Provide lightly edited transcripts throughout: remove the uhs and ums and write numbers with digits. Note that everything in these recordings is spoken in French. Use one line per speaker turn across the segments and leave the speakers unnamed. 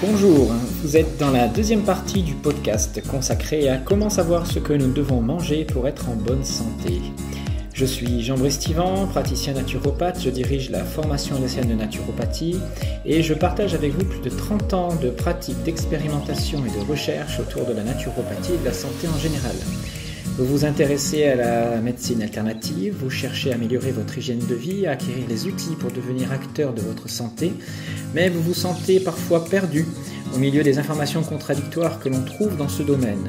Bonjour, vous êtes dans la deuxième partie du podcast consacré à comment savoir ce que nous devons manger pour être en bonne santé. Je suis Jean-Brice Tivan, praticien naturopathe, je dirige la formation lycéenne de naturopathie et je partage avec vous plus de 30 ans de pratiques d'expérimentation et de recherche autour de la naturopathie et de la santé en général. Vous vous intéressez à la médecine alternative, vous cherchez à améliorer votre hygiène de vie, à acquérir les outils pour devenir acteur de votre santé, mais vous vous sentez parfois perdu au milieu des informations contradictoires que l'on trouve dans ce domaine.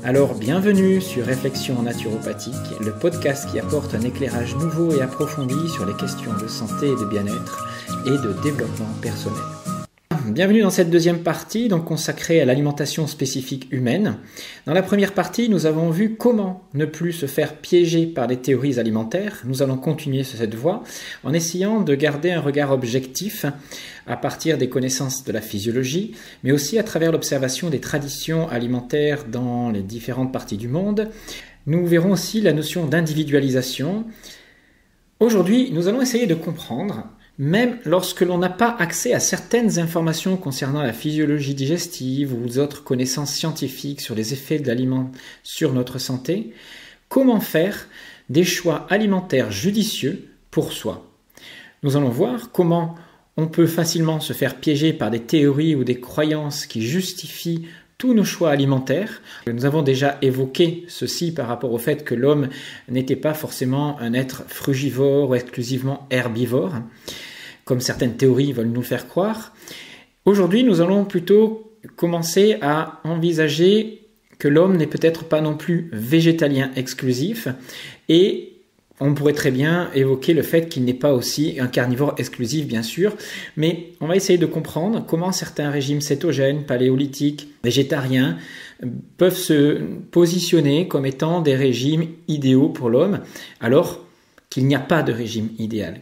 Alors bienvenue sur Réflexions naturopathiques, le podcast qui apporte un éclairage nouveau et approfondi sur les questions de santé et de bien-être et de développement personnel. Bienvenue dans cette deuxième partie, donc consacrée à l'alimentation spécifique humaine. Dans la première partie, nous avons vu comment ne plus se faire piéger par les théories alimentaires. Nous allons continuer sur cette voie en essayant de garder un regard objectif à partir des connaissances de la physiologie, mais aussi à travers l'observation des traditions alimentaires dans les différentes parties du monde. Nous verrons aussi la notion d'individualisation. Aujourd'hui, nous allons essayer de comprendre, même lorsque l'on n'a pas accès à certaines informations concernant la physiologie digestive ou d'autres connaissances scientifiques sur les effets de l'aliment sur notre santé, comment faire des choix alimentaires judicieux pour soi. Nous allons voir comment on peut facilement se faire piéger par des théories ou des croyances qui justifient tous nos choix alimentaires. Nous avons déjà évoqué ceci par rapport au fait que l'homme n'était pas forcément un être frugivore ou exclusivement herbivore, comme certaines théories veulent nous le faire croire. Aujourd'hui, nous allons plutôt commencer à envisager que l'homme n'est peut-être pas non plus végétalien exclusif et on pourrait très bien évoquer le fait qu'il n'est pas aussi un carnivore exclusif, bien sûr, mais on va essayer de comprendre comment certains régimes cétogènes, paléolithiques, végétariens peuvent se positionner comme étant des régimes idéaux pour l'homme, alors qu'il n'y a pas de régime idéal.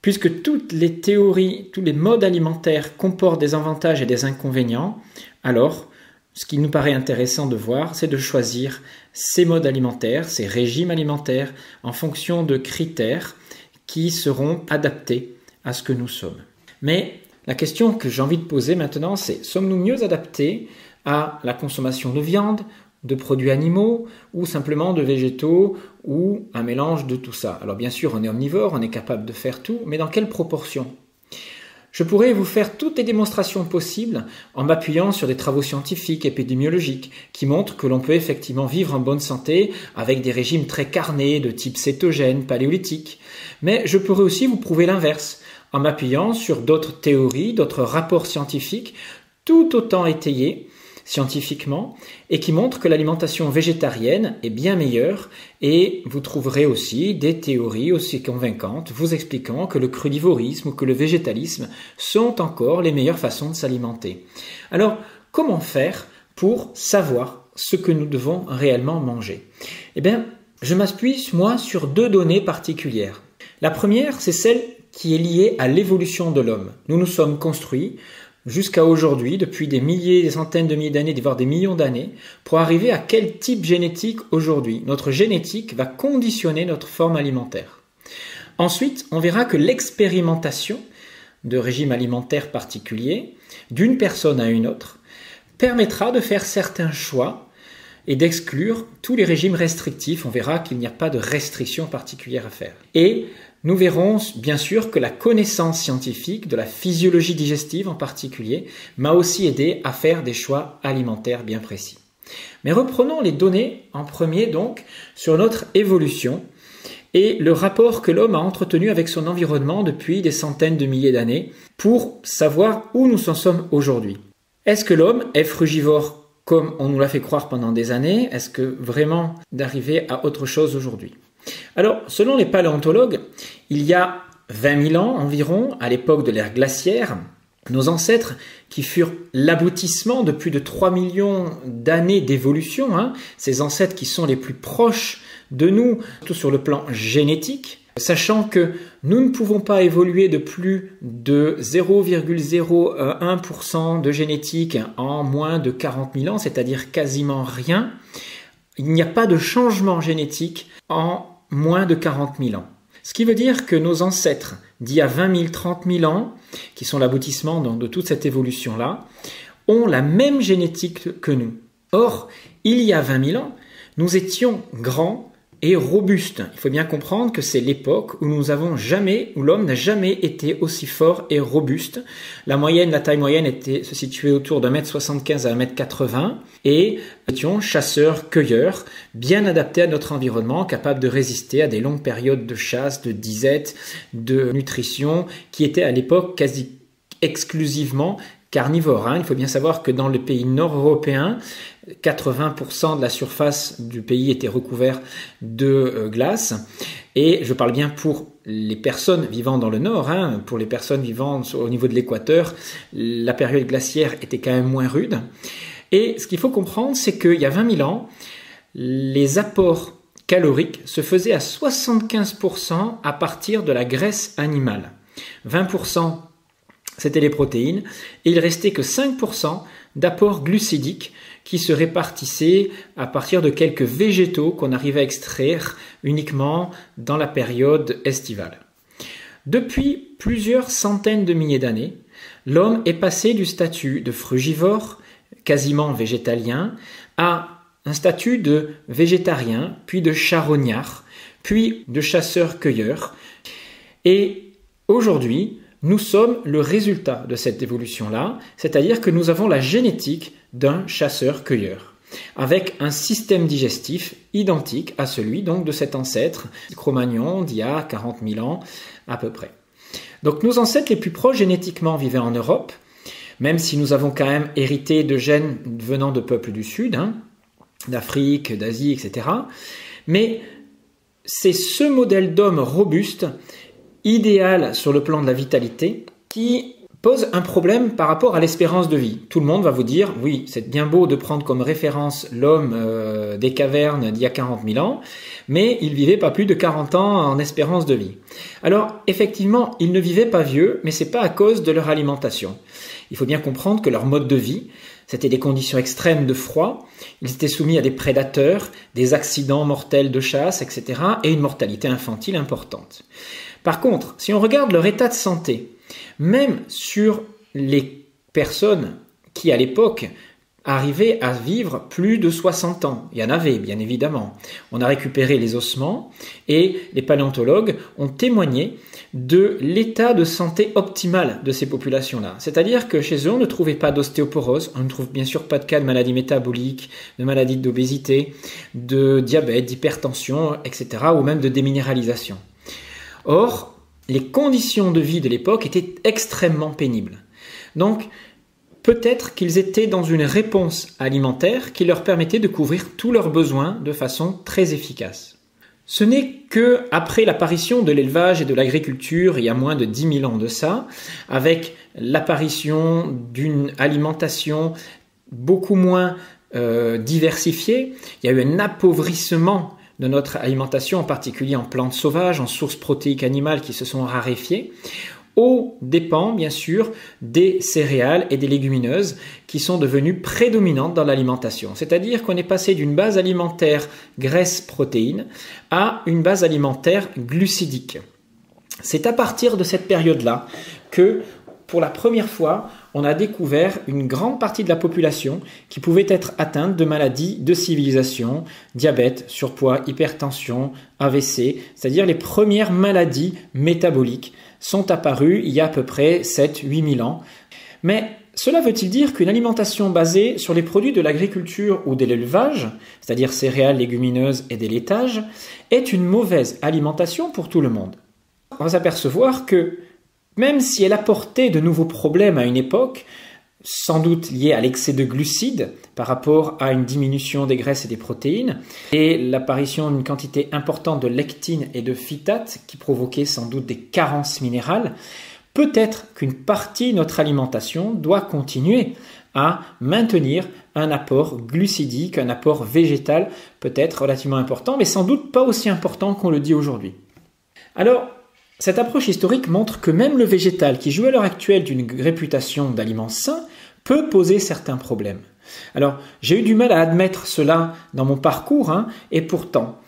Puisque toutes les théories, tous les modes alimentaires comportent des avantages et des inconvénients, alors ce qui nous paraît intéressant de voir, c'est de choisir ces modes alimentaires, ces régimes alimentaires, en fonction de critères qui seront adaptés à ce que nous sommes. Mais la question que j'ai envie de poser maintenant, c'est: sommes-nous mieux adaptés à la consommation de viande, de produits animaux ou simplement de végétaux ou un mélange de tout ça? Alors bien sûr, on est omnivore, on est capable de faire tout, mais dans quelle proportion? Je pourrais vous faire toutes les démonstrations possibles en m'appuyant sur des travaux scientifiques, épidémiologiques, qui montrent que l'on peut effectivement vivre en bonne santé avec des régimes très carnés de type cétogène, paléolithique. Mais je pourrais aussi vous prouver l'inverse, en m'appuyant sur d'autres théories, d'autres rapports scientifiques, tout autant étayés scientifiquement, et qui montrent que l'alimentation végétarienne est bien meilleure, et vous trouverez aussi des théories aussi convaincantes vous expliquant que le crudivorisme ou que le végétalisme sont encore les meilleures façons de s'alimenter. Alors, comment faire pour savoir ce que nous devons réellement manger? Eh bien, je m'appuie, moi, sur deux données particulières. La première, c'est celle qui est liée à l'évolution de l'homme. Nous nous sommes construits jusqu'à aujourd'hui, depuis des milliers, des centaines de milliers d'années, voire des millions d'années, pour arriver à quel type génétique aujourd'hui. Notre génétique va conditionner notre forme alimentaire. Ensuite, on verra que l'expérimentation de régimes alimentaires particuliers, d'une personne à une autre, permettra de faire certains choix et d'exclure tous les régimes restrictifs. On verra qu'il n'y a pas de restriction particulière à faire. Et nous verrons bien sûr que la connaissance scientifique de la physiologie digestive en particulier m'a aussi aidé à faire des choix alimentaires bien précis. Mais reprenons les données en premier donc sur notre évolution et le rapport que l'homme a entretenu avec son environnement depuis des centaines de milliers d'années pour savoir où nous en sommes aujourd'hui. Est-ce que l'homme est frugivore comme on nous l'a fait croire pendant des années? Est-ce que vraiment d'arriver à autre chose aujourd'hui? Alors, selon les paléontologues, il y a 20 000 ans environ, à l'époque de l'ère glaciaire, nos ancêtres, qui furent l'aboutissement de plus de 3 millions d'années d'évolution, ces ancêtres qui sont les plus proches de nous, surtout sur le plan génétique, sachant que nous ne pouvons pas évoluer de plus de 0,01% de génétique en moins de 40 000 ans, c'est-à-dire quasiment rien. Il n'y a pas de changement génétique en moins de 40 000 ans. Ce qui veut dire que nos ancêtres d'il y a 20 000, 30 000 ans, qui sont l'aboutissement de toute cette évolution-là, ont la même génétique que nous. Or, il y a 20 000 ans, nous étions grands et robustes. Il faut bien comprendre que c'est l'époque où l'homme n'a jamais été aussi fort et robuste. La taille moyenne se situait autour de 1,75 m à 1,80 m et nous étions chasseurs-cueilleurs, bien adaptés à notre environnement, capables de résister à des longues périodes de chasse, de disette, de nutrition, qui étaient à l'époque quasi exclusivement carnivores. Il faut bien savoir que dans les pays nord-européens, 80% de la surface du pays était recouvert de glace. Et je parle bien pour les personnes vivant dans le nord. Pour les personnes vivant au niveau de l'équateur, la période glaciaire était quand même moins rude. Et ce qu'il faut comprendre, c'est qu'il y a 20 000 ans, les apports caloriques se faisaient à 75% à partir de la graisse animale. 20%, c'était les protéines. Et il restait que 5% d'apports glucidiques qui se répartissaient à partir de quelques végétaux qu'on arrivait à extraire uniquement dans la période estivale. Depuis plusieurs centaines de milliers d'années, l'homme est passé du statut de frugivore, quasiment végétalien, à un statut de végétarien, puis de charognard, puis de chasseur-cueilleur. Et aujourd'hui, nous sommes le résultat de cette évolution-là, c'est-à-dire que nous avons la génétique d'un chasseur-cueilleur, avec un système digestif identique à celui donc de cet ancêtre Cro-Magnon d'il y a 40 000 ans à peu près. Donc nos ancêtres les plus proches génétiquement vivaient en Europe, même si nous avons quand même hérité de gènes venant de peuples du Sud, d'Afrique, d'Asie, etc. Mais c'est ce modèle d'homme robuste, idéal sur le plan de la vitalité, qui pose un problème par rapport à l'espérance de vie. Tout le monde va vous dire, oui, c'est bien beau de prendre comme référence l'homme des cavernes d'il y a 40 000 ans, mais il vivait pas plus de 40 ans en espérance de vie. Alors, effectivement, ils ne vivaient pas vieux, mais c'est pas à cause de leur alimentation. Il faut bien comprendre que leur mode de vie, c'était des conditions extrêmes de froid, ils étaient soumis à des prédateurs, des accidents mortels de chasse, etc., et une mortalité infantile importante. Par contre, si on regarde leur état de santé, même sur les personnes qui, à l'époque, arrivaient à vivre plus de 60 ans, il y en avait, bien évidemment. On a récupéré les ossements et les paléontologues ont témoigné de l'état de santé optimal de ces populations-là. C'est-à-dire que chez eux, on ne trouvait pas d'ostéoporose, on ne trouve bien sûr pas de cas de maladies métaboliques, de maladies d'obésité, de diabète, d'hypertension, etc., ou même de déminéralisation. Or, les conditions de vie de l'époque étaient extrêmement pénibles. Donc, peut-être qu'ils étaient dans une réponse alimentaire qui leur permettait de couvrir tous leurs besoins de façon très efficace. Ce n'est que après l'apparition de l'élevage et de l'agriculture, il y a moins de 10 000 ans de ça, avec l'apparition d'une alimentation beaucoup moins diversifiée, il y a eu un appauvrissement de notre alimentation, en particulier en plantes sauvages, en sources protéiques animales qui se sont raréfiées, aux dépens, bien sûr, des céréales et des légumineuses qui sont devenues prédominantes dans l'alimentation. C'est-à-dire qu'on est passé d'une base alimentaire graisse-protéines à une base alimentaire glucidique. C'est à partir de cette période-là que, pour la première fois, on a découvert une grande partie de la population qui pouvait être atteinte de maladies de civilisation, diabète, surpoids, hypertension, AVC, c'est-à-dire les premières maladies métaboliques sont apparues il y a à peu près 7-8 000 ans. Mais cela veut-il dire qu'une alimentation basée sur les produits de l'agriculture ou de l'élevage, c'est-à-dire céréales, légumineuses et des laitages, est une mauvaise alimentation pour tout le monde? On va s'apercevoir que même si elle apportait de nouveaux problèmes à une époque, sans doute liés à l'excès de glucides par rapport à une diminution des graisses et des protéines, et l'apparition d'une quantité importante de lectine et de phytates qui provoquait sans doute des carences minérales, peut-être qu'une partie de notre alimentation doit continuer à maintenir un apport glucidique, un apport végétal peut-être relativement important, mais sans doute pas aussi important qu'on le dit aujourd'hui. Alors, cette approche historique montre que même le végétal, qui joue à l'heure actuelle d'une réputation d'aliment sain, peut poser certains problèmes. Alors, j'ai eu du mal à admettre cela dans mon parcours, et pourtant,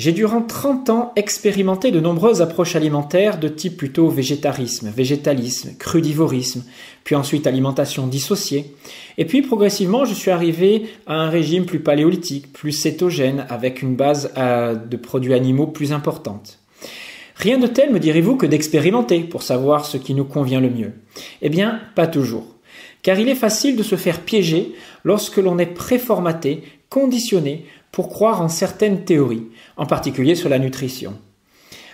J'ai durant 30 ans expérimenté de nombreuses approches alimentaires de type plutôt végétarisme, végétalisme, crudivorisme, puis ensuite alimentation dissociée. Et puis progressivement, je suis arrivé à un régime plus paléolithique, plus cétogène, avec une base de produits animaux plus importante. Rien de tel, me direz-vous, que d'expérimenter pour savoir ce qui nous convient le mieux. Eh bien, pas toujours. Car il est facile de se faire piéger lorsque l'on est préformaté, conditionné pour croire en certaines théories, en particulier sur la nutrition.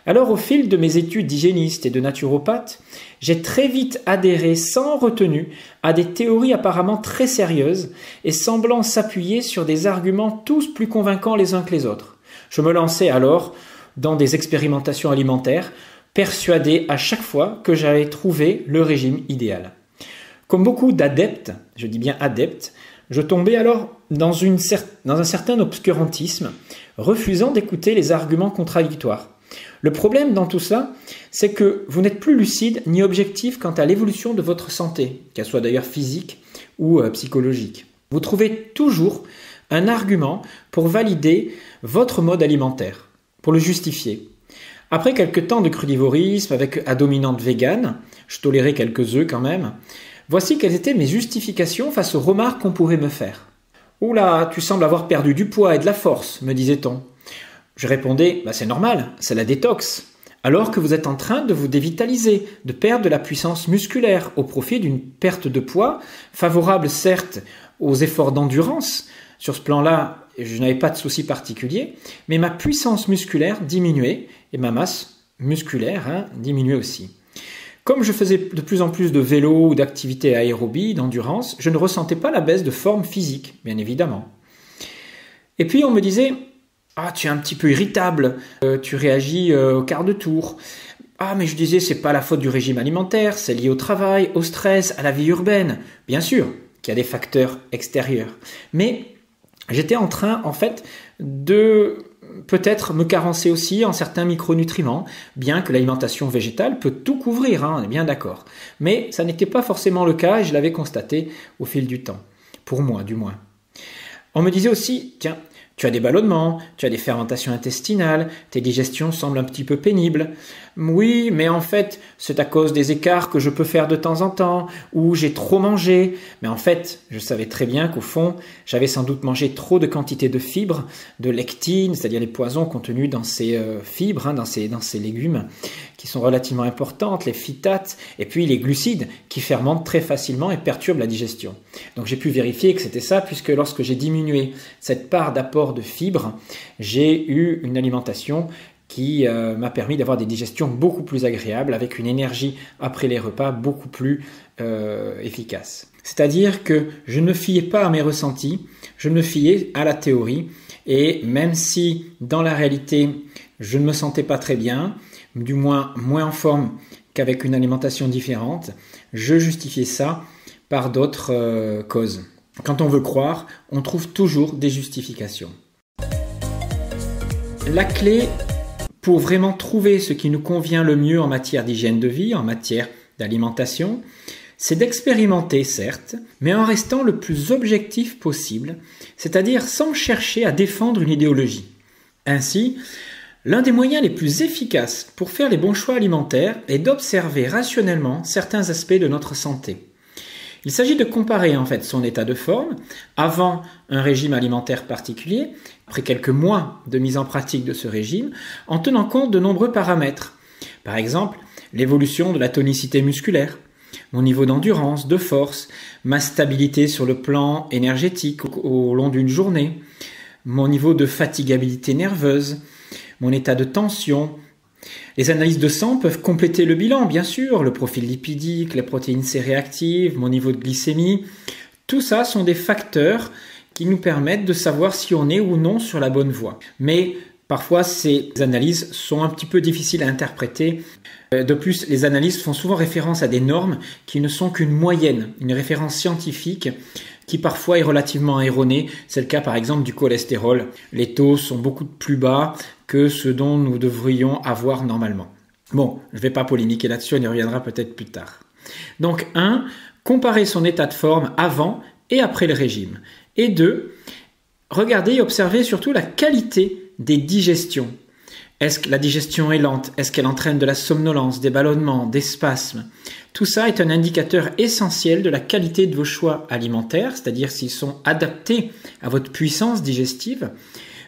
Alors au fil de mes études d'hygiéniste et de naturopathe, j'ai très vite adhéré sans retenue à des théories apparemment très sérieuses et semblant s'appuyer sur des arguments tous plus convaincants les uns que les autres. Je me lançais alors dans des expérimentations alimentaires, persuadé à chaque fois que j'avais trouvé le régime idéal. Comme beaucoup d'adeptes, je dis bien adeptes, je tombais alors dans un certain obscurantisme, refusant d'écouter les arguments contradictoires. Le problème dans tout cela, c'est que vous n'êtes plus lucide ni objectif quant à l'évolution de votre santé, qu'elle soit d'ailleurs physique ou psychologique. Vous trouvez toujours un argument pour valider votre mode alimentaire, pour le justifier. Après quelques temps de crudivorisme avec à dominante végane, je tolérais quelques œufs quand même, voici quelles étaient mes justifications face aux remarques qu'on pourrait me faire. « Oula, tu sembles avoir perdu du poids et de la force », me disait-on. Je répondais « c'est normal, c'est la détox », alors que vous êtes en train de vous dévitaliser, de perdre de la puissance musculaire au profit d'une perte de poids, favorable certes aux efforts d'endurance. Sur ce plan-là, je n'avais pas de souci particulier, mais ma puissance musculaire diminuait et ma masse musculaire diminuait aussi. Comme je faisais de plus en plus de vélo ou d'activités aérobie, d'endurance, je ne ressentais pas la baisse de forme physique, bien évidemment. Et puis on me disait « Ah, tu es un petit peu irritable, tu réagis au quart de tour. » Ah, mais je disais « C'est pas la faute du régime alimentaire, c'est lié au travail, au stress, à la vie urbaine. » Bien sûr qu'il y a des facteurs extérieurs. Mais j'étais en train, en fait, de peut-être me carencer aussi en certains micronutriments, bien que l'alimentation végétale peut tout couvrir, on est bien d'accord. Mais ça n'était pas forcément le cas et je l'avais constaté au fil du temps, pour moi du moins. On me disait aussi, tiens, tu as des ballonnements, tu as des fermentations intestinales, tes digestions semblent un petit peu pénibles. Oui, mais en fait, c'est à cause des écarts que je peux faire de temps en temps, ou j'ai trop mangé. Mais en fait, je savais très bien qu'au fond, j'avais sans doute mangé trop de quantité de fibres, de lectines, c'est-à-dire les poisons contenus dans ces fibres, dans ces légumes, qui sont relativement importantes, les phytates, et puis les glucides, qui fermentent très facilement et perturbent la digestion. Donc j'ai pu vérifier que c'était ça, puisque lorsque j'ai diminué cette part d'apport de fibres, j'ai eu une alimentation qui m'a permis d'avoir des digestions beaucoup plus agréables, avec une énergie après les repas beaucoup plus efficace. C'est-à-dire que je ne me fiais pas à mes ressentis, je me fiais à la théorie, et même si dans la réalité je ne me sentais pas très bien, du moins en forme qu'avec une alimentation différente, je justifiais ça par d'autres causes. Quand on veut croire, on trouve toujours des justifications. La clé pour vraiment trouver ce qui nous convient le mieux en matière d'hygiène de vie, en matière d'alimentation, c'est d'expérimenter, certes, mais en restant le plus objectif possible, c'est-à-dire sans chercher à défendre une idéologie. Ainsi, l'un des moyens les plus efficaces pour faire les bons choix alimentaires est d'observer rationnellement certains aspects de notre santé. Il s'agit de comparer en fait son état de forme avant un régime alimentaire particulier, après quelques mois de mise en pratique de ce régime, en tenant compte de nombreux paramètres. Par exemple, l'évolution de la tonicité musculaire, mon niveau d'endurance, de force, ma stabilité sur le plan énergétique au long d'une journée, mon niveau de fatigabilité nerveuse, mon état de tension. Les analyses de sang peuvent compléter le bilan, bien sûr, le profil lipidique, les protéines C réactives, mon niveau de glycémie. Tout ça sont des facteurs qui nous permettent de savoir si on est ou non sur la bonne voie. Mais parfois, ces analyses sont un petit peu difficiles à interpréter. De plus, les analyses font souvent référence à des normes qui ne sont qu'une moyenne, une référence scientifique qui parfois est relativement erronée. C'est le cas par exemple du cholestérol. Les taux sont beaucoup plus bas que ce dont nous devrions avoir normalement. Bon, je ne vais pas polémiquer là-dessus, on y reviendra peut-être plus tard. Donc 1, comparer son état de forme avant et après le régime. Et 2, regarder et observer surtout la qualité des digestions. Est-ce que la digestion est lente? Est-ce qu'elle entraîne de la somnolence, des ballonnements, des spasmes? Tout ça est un indicateur essentiel de la qualité de vos choix alimentaires, c'est-à-dire s'ils sont adaptés à votre puissance digestive.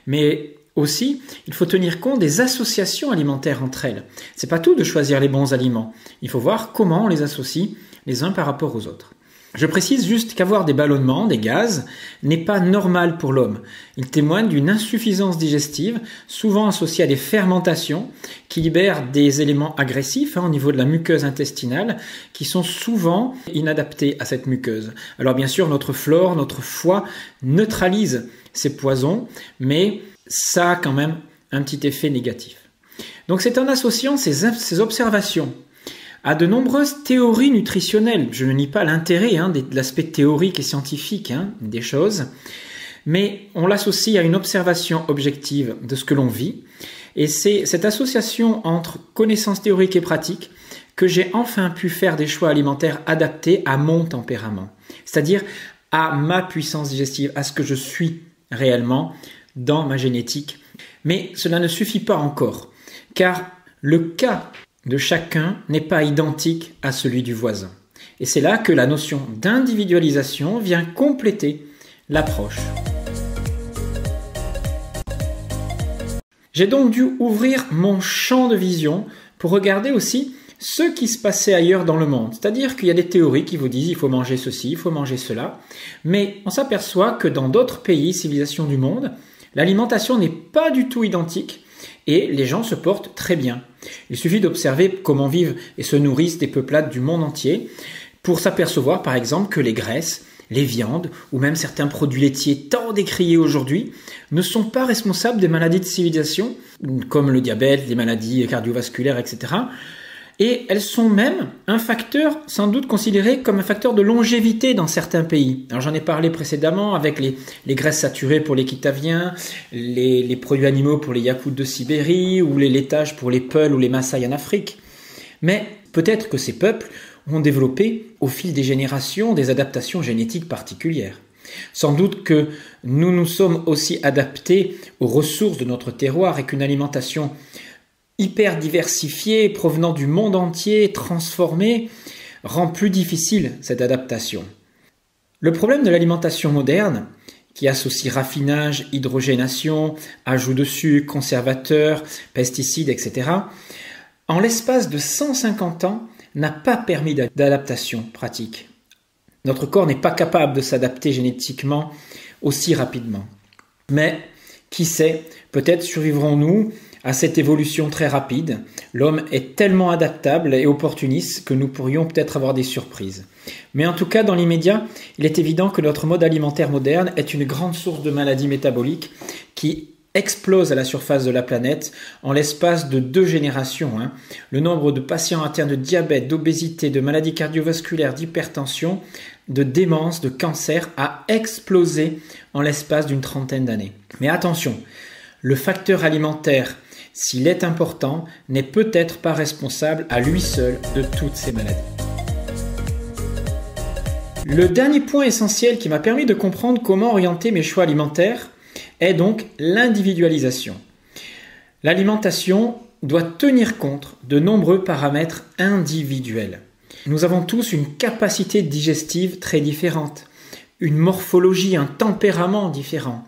Mais aussi, il faut tenir compte des associations alimentaires entre elles. C'est pas tout de choisir les bons aliments. Il faut voir comment on les associe les uns par rapport aux autres. Je précise juste qu'avoir des ballonnements, des gaz, n'est pas normal pour l'homme. Il témoigne d'une insuffisance digestive, souvent associée à des fermentations qui libèrent des éléments agressifs au niveau de la muqueuse intestinale, qui sont souvent inadaptés à cette muqueuse. Alors bien sûr, notre flore, notre foie neutralise ces poisons, mais ça a quand même un petit effet négatif. Donc c'est en associant ces observations à de nombreuses théories nutritionnelles. Je ne nie pas l'intérêt de l'aspect théorique et scientifique des choses, mais on l'associe à une observation objective de ce que l'on vit. Et c'est cette association entre connaissances théoriques et pratiques que j'ai enfin pu faire des choix alimentaires adaptés à mon tempérament, c'est-à-dire à ma puissance digestive, à ce que je suis réellement dans ma génétique. Mais cela ne suffit pas encore, car le cas de chacun n'est pas identique à celui du voisin. Et c'est là que la notion d'individualisation vient compléter l'approche. J'ai donc dû ouvrir mon champ de vision pour regarder aussi ce qui se passait ailleurs dans le monde. C'est-à-dire qu'il y a des théories qui vous disent il faut manger ceci, il faut manger cela, mais on s'aperçoit que dans d'autres pays, civilisations du monde, l'alimentation n'est pas du tout identique et les gens se portent très bien. Il suffit d'observer comment vivent et se nourrissent des peuplades du monde entier pour s'apercevoir par exemple que les graisses, les viandes ou même certains produits laitiers tant décriés aujourd'hui ne sont pas responsables des maladies de civilisation comme le diabète, les maladies cardiovasculaires, etc. Et elles sont même un facteur sans doute considéré comme un facteur de longévité dans certains pays. Alors j'en ai parlé précédemment avec les graisses saturées pour les Kitaviens, les produits animaux pour les Yakoutes de Sibérie ou les laitages pour les Peuls ou les Maasai en Afrique. Mais peut-être que ces peuples ont développé au fil des générations des adaptations génétiques particulières. Sans doute que nous nous sommes aussi adaptés aux ressources de notre terroir et qu'une alimentation hyper diversifiée, provenant du monde entier, transformée, rend plus difficile cette adaptation. Le problème de l'alimentation moderne, qui associe raffinage, hydrogénation, ajout de sucre, conservateurs, pesticides, etc., en l'espace de 150 ans, n'a pas permis d'adaptation pratique. Notre corps n'est pas capable de s'adapter génétiquement aussi rapidement. Mais, qui sait, peut-être survivrons-nous à cette évolution très rapide. L'homme est tellement adaptable et opportuniste que nous pourrions peut-être avoir des surprises. Mais en tout cas, dans l'immédiat, il est évident que notre mode alimentaire moderne est une grande source de maladies métaboliques qui explose à la surface de la planète en l'espace de 2 générations. Le nombre de patients atteints de diabète, d'obésité, de maladies cardiovasculaires, d'hypertension, de démence, de cancer a explosé en l'espace d'une 30aine d'années. Mais attention, le facteur alimentaire, s'il est important, n'est peut-être pas responsable à lui seul de toutes ces maladies. Le dernier point essentiel qui m'a permis de comprendre comment orienter mes choix alimentaires est donc l'individualisation. L'alimentation doit tenir compte de nombreux paramètres individuels. Nous avons tous une capacité digestive très différente, une morphologie, un tempérament différent,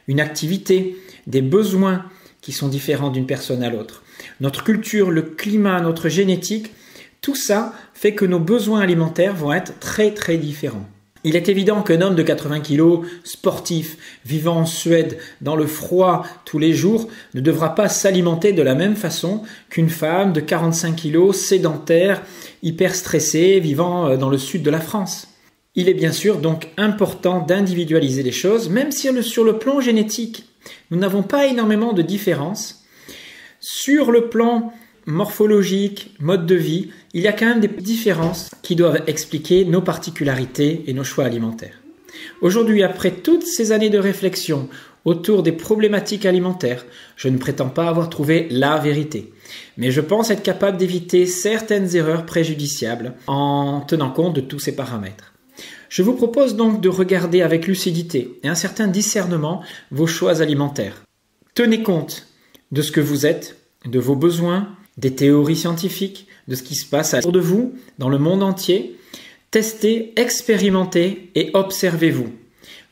une activité, des besoins qui sont différents d'une personne à l'autre. Notre culture, le climat, notre génétique, tout ça fait que nos besoins alimentaires vont être très très différents. Il est évident qu'un homme de 80 kg, sportif, vivant en Suède, dans le froid tous les jours, ne devra pas s'alimenter de la même façon qu'une femme de 45 kg, sédentaire, hyper stressée, vivant dans le sud de la France. Il est bien sûr donc important d'individualiser les choses, même si sur le plan génétique, nous n'avons pas énormément de différences. Sur le plan morphologique, mode de vie, il y a quand même des différences qui doivent expliquer nos particularités et nos choix alimentaires. Aujourd'hui, après toutes ces années de réflexion autour des problématiques alimentaires, je ne prétends pas avoir trouvé la vérité, mais je pense être capable d'éviter certaines erreurs préjudiciables en tenant compte de tous ces paramètres. Je vous propose donc de regarder avec lucidité et un certain discernement vos choix alimentaires. Tenez compte de ce que vous êtes, de vos besoins, des théories scientifiques, de ce qui se passe autour de vous, dans le monde entier. Testez, expérimentez et observez-vous.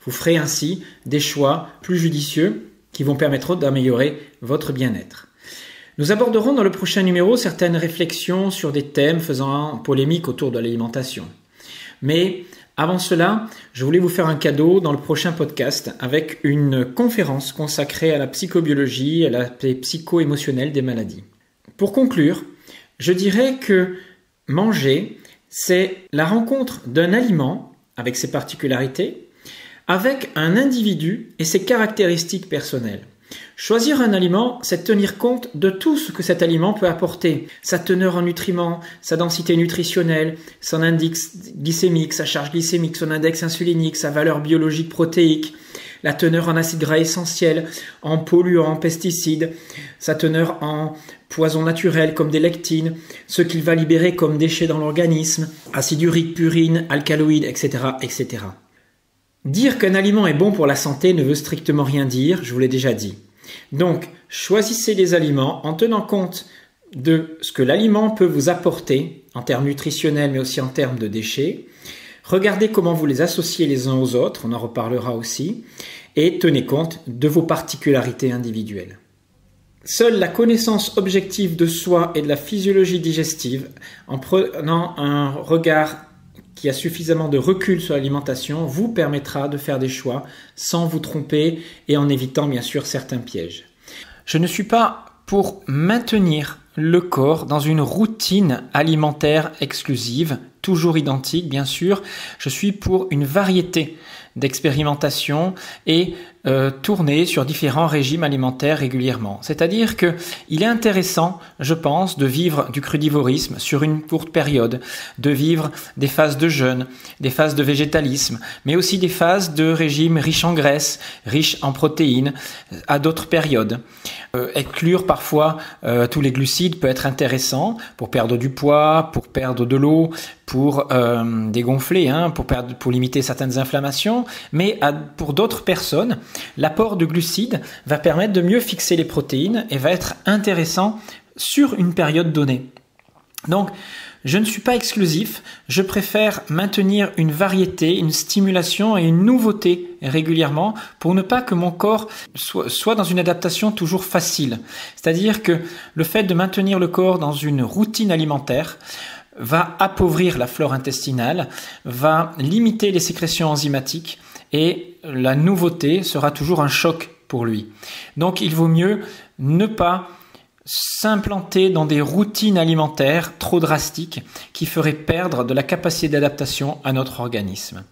Vous ferez ainsi des choix plus judicieux qui vont permettre d'améliorer votre bien-être. Nous aborderons dans le prochain numéro certaines réflexions sur des thèmes faisant polémique autour de l'alimentation. Mais avant cela, je voulais vous faire un cadeau dans le prochain podcast avec une conférence consacrée à la psychobiologie et à l'aspect psycho-émotionnel des maladies. Pour conclure, je dirais que manger, c'est la rencontre d'un aliment avec ses particularités, avec un individu et ses caractéristiques personnelles. Choisir un aliment, c'est tenir compte de tout ce que cet aliment peut apporter. Sa teneur en nutriments, sa densité nutritionnelle, son index glycémique, sa charge glycémique, son index insulinique, sa valeur biologique protéique, la teneur en acides gras essentiels, en polluants, en pesticides, sa teneur en poisons naturels comme des lectines, ce qu'il va libérer comme déchets dans l'organisme, acide urique, purine, alcaloïdes, etc., etc. Dire qu'un aliment est bon pour la santé ne veut strictement rien dire, je vous l'ai déjà dit. Donc, choisissez les aliments en tenant compte de ce que l'aliment peut vous apporter en termes nutritionnels mais aussi en termes de déchets. Regardez comment vous les associez les uns aux autres, on en reparlera aussi, et tenez compte de vos particularités individuelles. Seule la connaissance objective de soi et de la physiologie digestive, en prenant un regard qui a suffisamment de recul sur l'alimentation, vous permettra de faire des choix sans vous tromper et en évitant bien sûr certains pièges. Je ne suis pas pour maintenir le corps dans une routine alimentaire exclusive, toujours identique bien sûr. Je suis pour une variété d'expérimentation et tourner sur différents régimes alimentaires régulièrement. C'est-à-dire que il est intéressant, je pense, de vivre du crudivorisme sur une courte période, de vivre des phases de jeûne, des phases de végétalisme, mais aussi des phases de régime riche en graisse, riche en protéines à d'autres périodes. Exclure parfois tous les glucides peut être intéressant pour perdre du poids, pour perdre de l'eau, pour dégonfler, pour limiter certaines inflammations, mais pour d'autres personnes, l'apport de glucides va permettre de mieux fixer les protéines et va être intéressant sur une période donnée. Donc, je ne suis pas exclusif, je préfère maintenir une variété, une stimulation et une nouveauté régulièrement pour ne pas que mon corps soit dans une adaptation toujours facile. C'est-à-dire que le fait de maintenir le corps dans une routine alimentaire va appauvrir la flore intestinale, va limiter les sécrétions enzymatiques et la nouveauté sera toujours un choc pour lui. Donc il vaut mieux ne pas s'implanter dans des routines alimentaires trop drastiques qui feraient perdre de la capacité d'adaptation à notre organisme.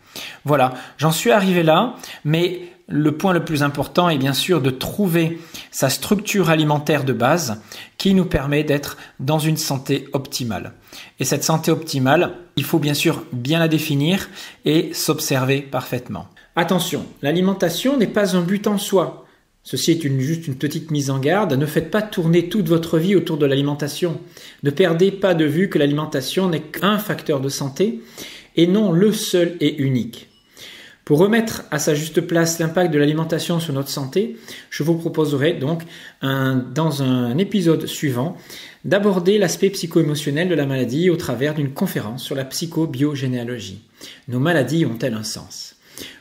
Voilà, j'en suis arrivé là, mais le point le plus important est bien sûr de trouver sa structure alimentaire de base qui nous permet d'être dans une santé optimale. Et cette santé optimale, il faut bien sûr bien la définir et s'observer parfaitement. Attention, l'alimentation n'est pas un but en soi. Ceci est juste une petite mise en garde. Ne faites pas tourner toute votre vie autour de l'alimentation. Ne perdez pas de vue que l'alimentation n'est qu'un facteur de santé et non le seul et unique. Pour remettre à sa juste place l'impact de l'alimentation sur notre santé, je vous proposerai donc dans un épisode suivant d'aborder l'aspect psycho-émotionnel de la maladie au travers d'une conférence sur la psychobiogénéalogie. Nos maladies ont-elles un sens ?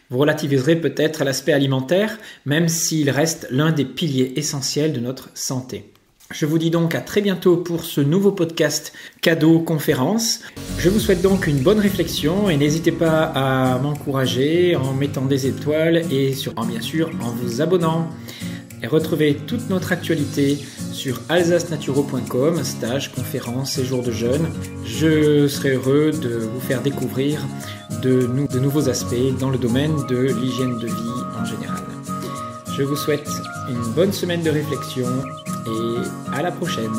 Vous relativiserez peut-être l'aspect alimentaire, même s'il reste l'un des piliers essentiels de notre santé. Je vous dis donc à très bientôt pour ce nouveau podcast cadeau conférence. Je vous souhaite donc une bonne réflexion et n'hésitez pas à m'encourager en mettant des étoiles et bien sûr en vous abonnant. Et retrouvez toute notre actualité sur alsacenaturo.com, stages, conférences, séjours de jeûne. Je serai heureux de vous faire découvrir de nouveaux aspects dans le domaine de l'hygiène de vie en général. Je vous souhaite une bonne semaine de réflexion et à la prochaine.